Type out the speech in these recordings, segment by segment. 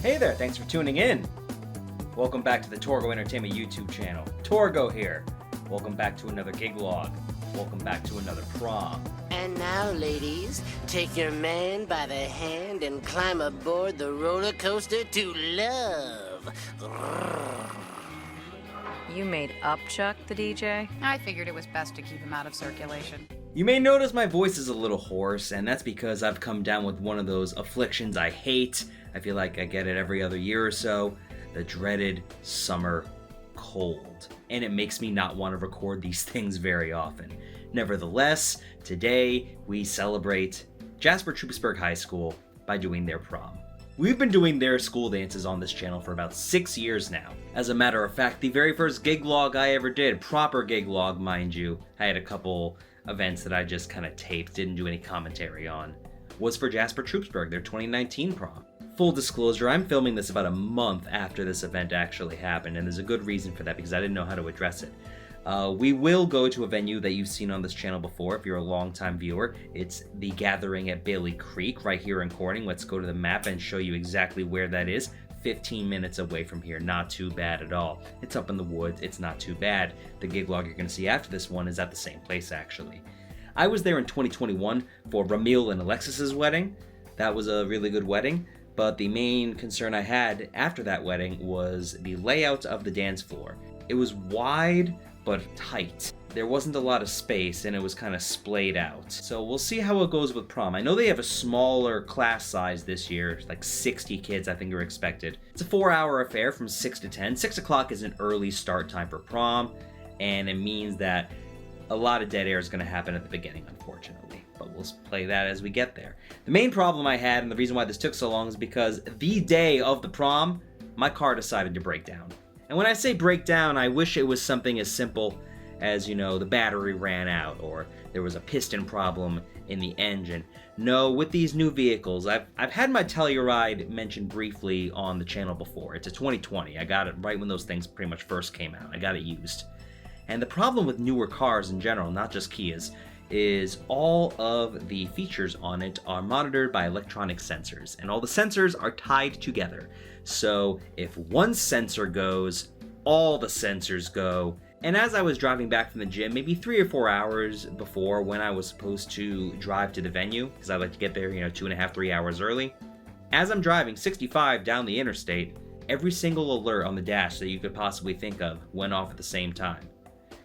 Hey there, thanks for tuning in. Welcome back to the Torgo Entertainment YouTube channel. Torgo here. Welcome back to another gig log. Welcome back to another prom. And now, ladies, take your man by the hand and climb aboard the roller coaster to love. You made up Chuck, the DJ? I figured it was best to keep him out of circulation. You may notice my voice is a little hoarse, and that's because I've come down with one of those afflictions I hate. I feel like I get it every other year or so. The dreaded summer cold. And it makes me not want to record these things very often. Nevertheless, today we celebrate Jasper-Troupsburg High School by doing their prom. We've been doing their school dances on this channel for about 6 years now. As a matter of fact, the very first gig log I ever did, proper gig log mind you, I had a couple events that I just kind of taped, didn't do any commentary on, was for Jasper-Troupsburg, their 2019 prom. Full disclosure, I'm filming this about a month after this event actually happened, and there's a good reason for that because I didn't know how to address it. We will go to a venue that you've seen on this channel before if you're a longtime viewer. It's the Gathering at Bailey Creek right here in Corning. Let's go to the map and show you exactly where that is. 15 minutes away from here, not too bad at all. It's up in the woods, it's not too bad. The gig log you're going to see after this one is at the same place actually. I was there in 2021 for Ramil and Alexis's wedding. That was a really good wedding, but the main concern I had after that wedding was the layout of the dance floor. It was wide but tight. There wasn't a lot of space and it was kind of splayed out. So we'll see how it goes with prom. I know they have a smaller class size this year, like 60 kids I think are expected. It's a 4-hour affair from 6 to 10. 6 o'clock is an early start time for prom, and it means that a lot of dead air is going to happen at the beginning, unfortunately. But we'll play that as we get there. The main problem I had, and the reason why this took so long, is because the day of the prom, my car decided to break down. And when I say break down, I wish it was something as simple as, you know, the battery ran out or there was a piston problem in the engine. No, with these new vehicles, I've had my Telluride mentioned briefly on the channel before. It's a 2020. I got it right when those things pretty much first came out. I got it used. And the problem with newer cars in general, not just Kias, is all of the features on it are monitored by electronic sensors, and all the sensors are tied together. So if one sensor goes, all the sensors go. And as I was driving back from the gym, maybe 3 or 4 hours before when I was supposed to drive to the venue, because I like to get there, 2.5, 3 hours early, as I'm driving 65 down the interstate, every single alert on the dash that you could possibly think of went off at the same time.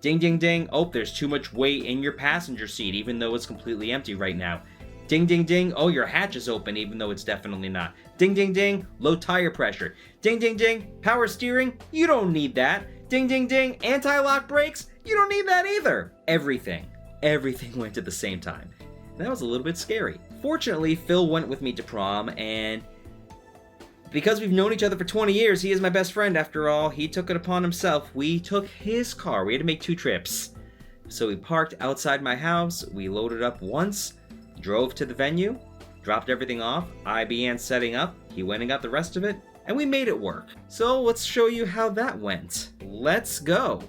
Ding, ding, ding. Oh, there's too much weight in your passenger seat, even though it's completely empty right now. Ding, ding, ding. Oh, your hatch is open, even though it's definitely not. Ding, ding, ding. Low tire pressure. Ding, ding, ding. Power steering. You don't need that. Ding, ding, ding. Anti-lock brakes. You don't need that either. Everything went at the same time. And that was a little bit scary. Fortunately, Phil went with me to prom, and because we've known each other for 20 years, he is my best friend after all. He took it upon himself. We took his car. We had to make 2 trips. So we parked outside my house. We loaded up once, drove to the venue, dropped everything off. I began setting up. He went and got the rest of it, and we made it work. So let's show you how that went. Let's go.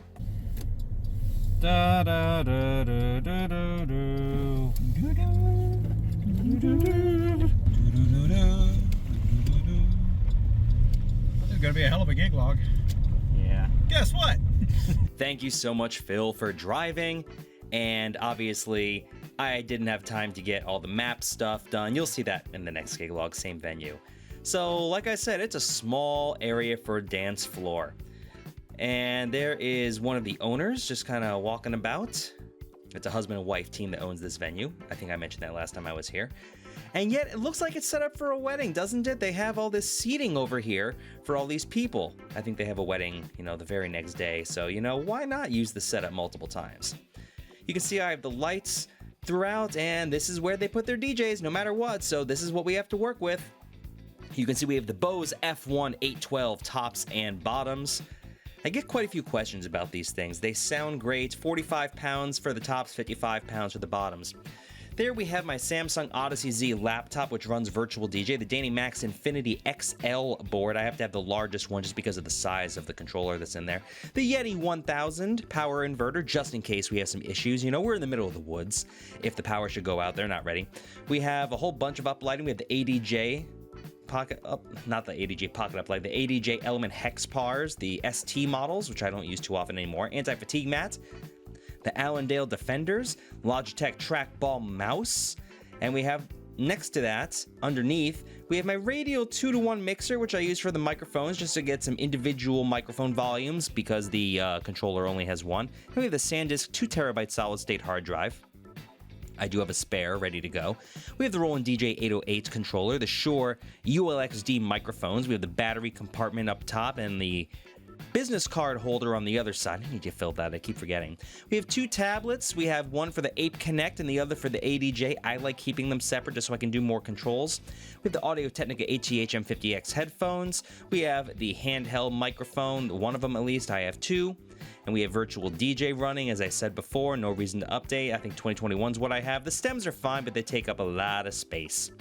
Da da da da da da do. This is gonna be a hell of a gig log. Yeah. Guess what? Thank you so much, Phil, for driving. And obviously, I didn't have time to get all the map stuff done. You'll see that in the next gig log, same venue. So, like I said, it's a small area for a dance floor. And there is one of the owners just kind of walking about. It's a husband and wife team that owns this venue. I think I mentioned that last time I was here. And yet, it looks like it's set up for a wedding, doesn't it? They have all this seating over here for all these people. I think they have a wedding, the very next day. So, why not use the setup multiple times? You can see I have the lights throughout, and this is where they put their DJs no matter what. So this is what we have to work with. You can see we have the Bose F1 812 tops and bottoms. I get quite a few questions about these things. They sound great. 45 pounds for the tops, 55 pounds for the bottoms. There we have my Samsung Odyssey Z laptop, which runs Virtual DJ, the Dynamax Infinity XL board. I have to have the largest one just because of the size of the controller that's in there. The Yeti 1000 power inverter, just in case we have some issues. We're in the middle of the woods. If the power should go out, they're not ready. We have a whole bunch of uplighting. We have the ADJ Pocket Up, not the ADJ Pocket Up, like the ADJ Element Hex Pars, the ST models, which I don't use too often anymore, anti-fatigue mat, the Allendale Defenders, Logitech Trackball Mouse, and we have next to that, underneath, we have my Radial 2-to-1 mixer, which I use for the microphones just to get some individual microphone volumes because the controller only has one. And we have the SanDisk 2TB solid-state hard drive. I do have a spare ready to go. We have the Roland DJ 808 controller, the Shure ULXD microphones. We have the battery compartment up top and the business card holder on the other side. I need to fill that. I keep forgetting. We have 2 tablets. We have one for the Ape Connect and the other for the ADJ. I like keeping them separate just so I can do more controls. We have the Audio-Technica ATH M50X headphones. We have the handheld microphone, one of them at least. I have 2. And we have Virtual DJ running, as I said before. No reason to update. I think 2021 is what I have. The stems are fine, but they take up a lot of space.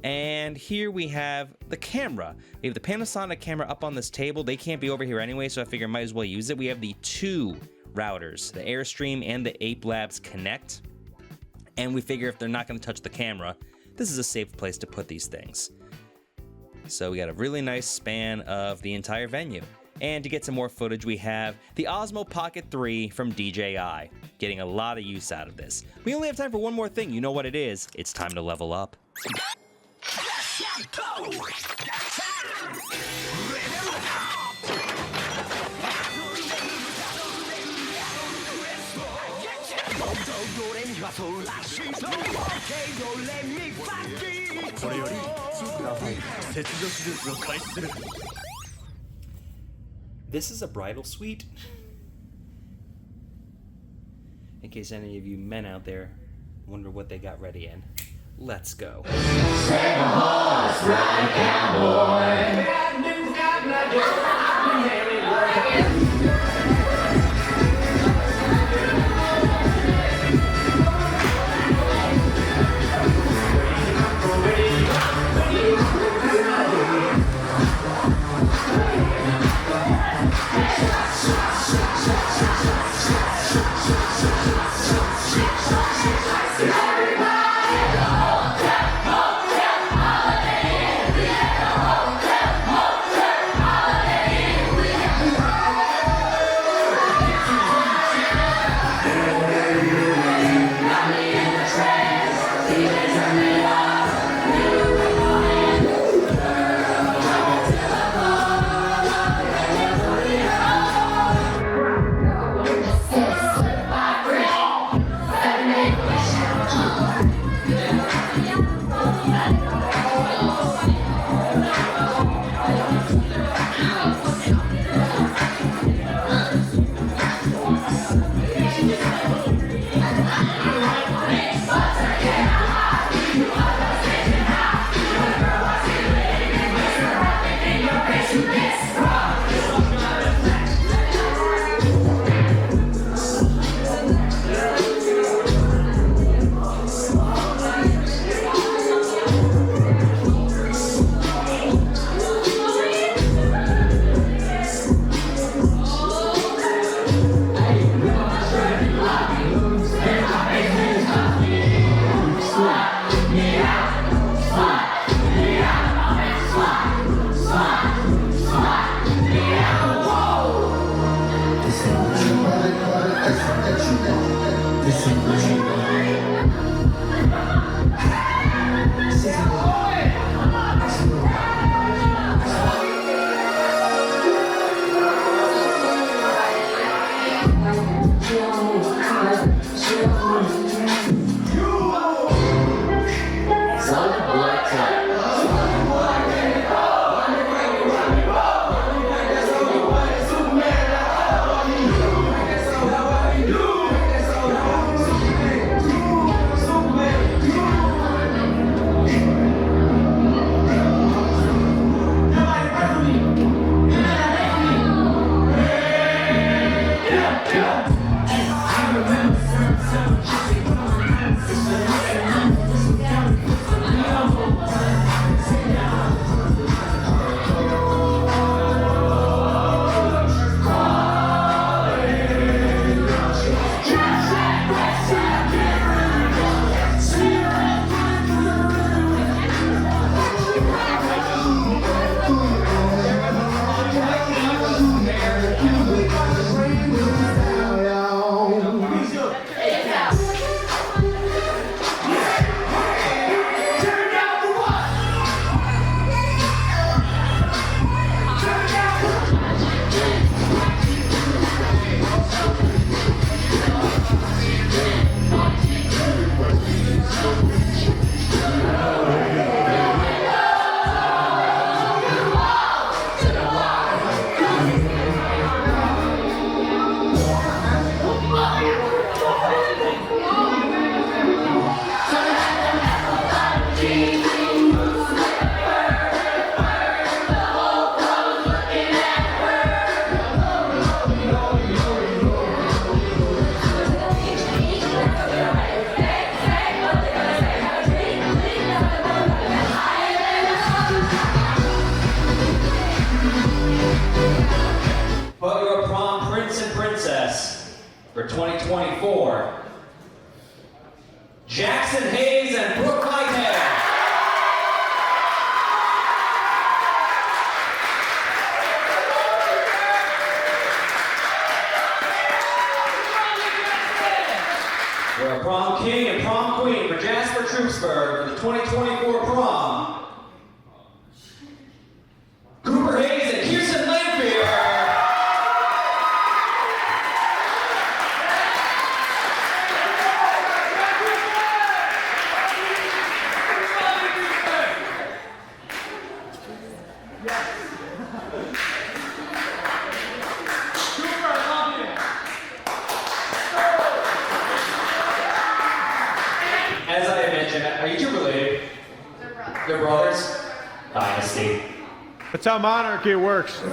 And here we have the camera. We have the Panasonic camera up on this table. They can't be over here anyway, so I figure I might as well use it. We have the 2 routers, the Airstream and the Ape Labs Connect. And we figure if they're not going to touch the camera, this is a safe place to put these things. So we got a really nice span of the entire venue. And to get some more footage, we have the Osmo Pocket 3 from DJI. Getting a lot of use out of this. We only have time for one more thing. You know what it is. It's time to level up. This is a bridal suite. In case any of you men out there wonder what they got ready in. Let's go. Jackson Hayes and Brooke Lighthair. For a prom king and prom queen for Jasper-Troupsburg for the 2024 prom, Cooper Hayes and Kirsten Lanfear. As I mentioned, are you two related? They're brothers. Dynasty. That's how monarchy works.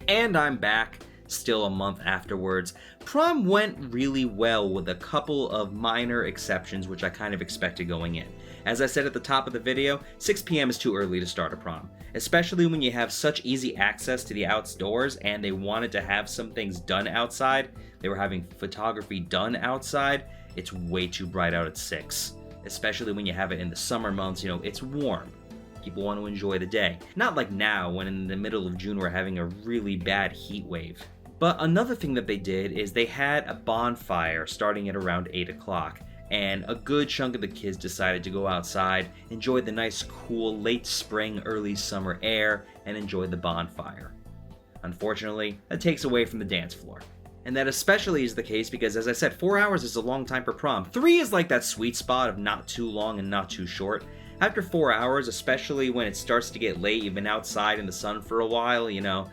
And I'm back, still a month afterwards. Prom went really well with a couple of minor exceptions which I kind of expected going in. As I said at the top of the video, 6 p.m. is too early to start a prom, especially when you have such easy access to the outdoors and they wanted to have some things done outside. They were having photography done outside. It's way too bright out at 6, especially when you have it in the summer months. You know, it's warm. People want to enjoy the day. Not like now, when in the middle of June we're having a really bad heat wave. But another thing that they did is they had a bonfire starting at around 8 o'clock. And a good chunk of the kids decided to go outside, enjoy the nice cool late spring, early summer air, and enjoy the bonfire. Unfortunately, that takes away from the dance floor. And that especially is the case because, as I said, 4 hours is a long time for prom. 3 is like that sweet spot of not too long and not too short. After 4 hours, especially when it starts to get late, you've been outside in the sun for a while, you know,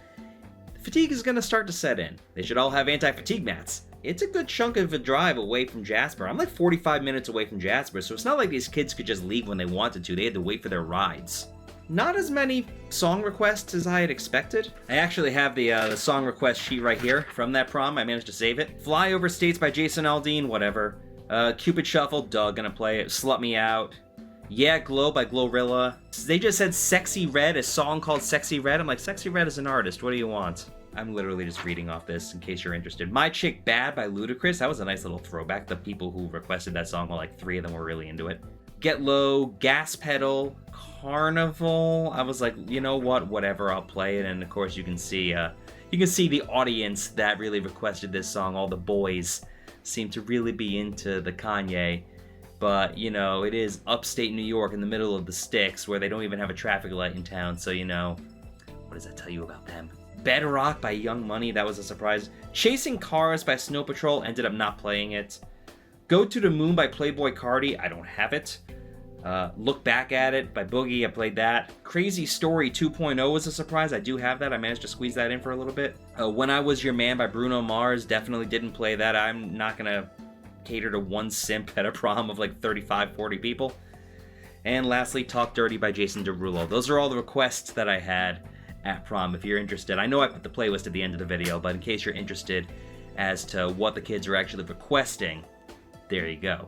fatigue is going to start to set in. They should all have anti-fatigue mats. It's a good chunk of a drive away from Jasper. I'm like 45 minutes away from Jasper, so it's not like these kids could just leave when they wanted to. They had to wait for their rides. Not as many song requests as I had expected. I actually have the song request sheet right here from that prom. I managed to save it. Fly Over States by Jason Aldean, whatever. Cupid Shuffle, Doug gonna play it. Slut Me Out. Yeah, Glow by Glorilla. They just said Sexy Red, a song called Sexy Red. I'm like, Sexy Red is an artist. What do you want? I'm literally just reading off this in case you're interested. My Chick Bad by Ludacris. That was a nice little throwback. The people who requested that song, well, like 3 of them were really into it. Get Low, Gas Pedal, Carnival. I was like, you know what, whatever, I'll play it. And of course you can see the audience that really requested this song. All the boys seem to really be into the Kanye. But, you know, it is upstate New York in the middle of the sticks where they don't even have a traffic light in town. So, you know, what does that tell you about them? Bedrock by Young Money, that was a surprise. Chasing Cars by Snow Patrol, ended up not playing it. Go to the Moon by Playboi Carti, I don't have it. Look Back at It by Boogie, I played that. Crazy Story 2.0 was a surprise, I do have that, I managed to squeeze that in for a little bit. When I Was Your Man by Bruno Mars, definitely didn't play that. I'm not gonna cater to one simp at a prom of like 35, 40 people. And lastly, Talk Dirty by Jason Derulo. Those are all the requests that I had at prom, if you're interested. I know I put the playlist at the end of the video, but in case you're interested as to what the kids are actually requesting, there you go.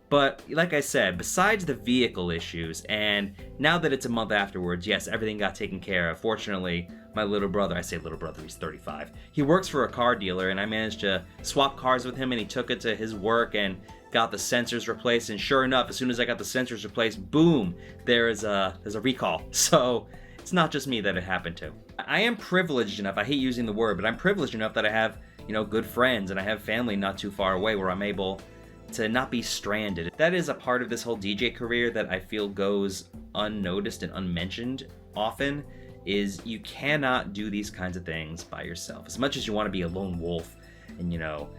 But like I said, besides the vehicle issues, and now that it's a month afterwards, yes, everything got taken care of. Fortunately, my little brother, I say little brother, he's 35. He works for a car dealer, and I managed to swap cars with him, and he took it to his work and got the sensors replaced. And sure enough, as soon as I got the sensors replaced, boom, there's a recall. So it's not just me that it happened to. I am privileged enough, I hate using the word, but I'm privileged enough that I have, you know, good friends, and I have family not too far away where I'm able to not be stranded. That is a part of this whole DJ career that I feel goes unnoticed and unmentioned often, is you cannot do these kinds of things by yourself. As much as you want to be a lone wolf, and you know,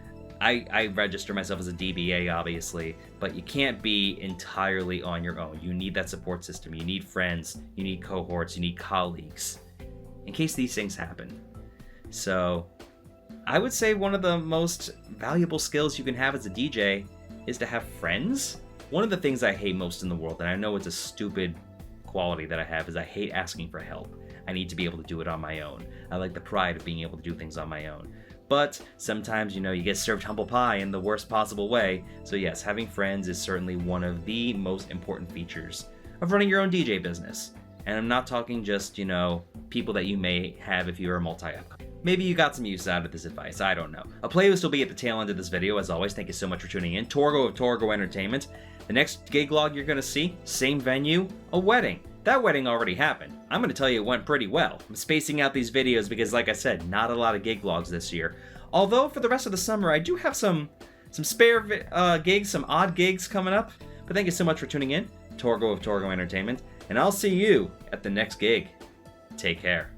I register myself as a DBA obviously, but you can't be entirely on your own. You need that support system, you need friends, you need cohorts, you need colleagues, in case these things happen. So, I would say one of the most valuable skills you can have as a DJ is to have friends. One of the things I hate most in the world, and I know it's a stupid quality that I have, is I hate asking for help. I need to be able to do it on my own. I like the pride of being able to do things on my own. But sometimes, you know, you get served humble pie in the worst possible way. So yes, having friends is certainly one of the most important features of running your own DJ business. And I'm not talking just, you know, people that you may have if you're a multi-up. Maybe you got some use out of this advice, I don't know. A playlist will be at the tail end of this video, as always. Thank you so much for tuning in. Torgo of Torgo Entertainment. The next gig log you're gonna see, same venue, a wedding. That wedding already happened. I'm gonna tell you it went pretty well. I'm spacing out these videos because, like I said, not a lot of gig logs this year. Although, for the rest of the summer, I do have some spare gigs, some odd gigs coming up. But thank you so much for tuning in. Torgo of Torgo Entertainment. And I'll see you at the next gig. Take care.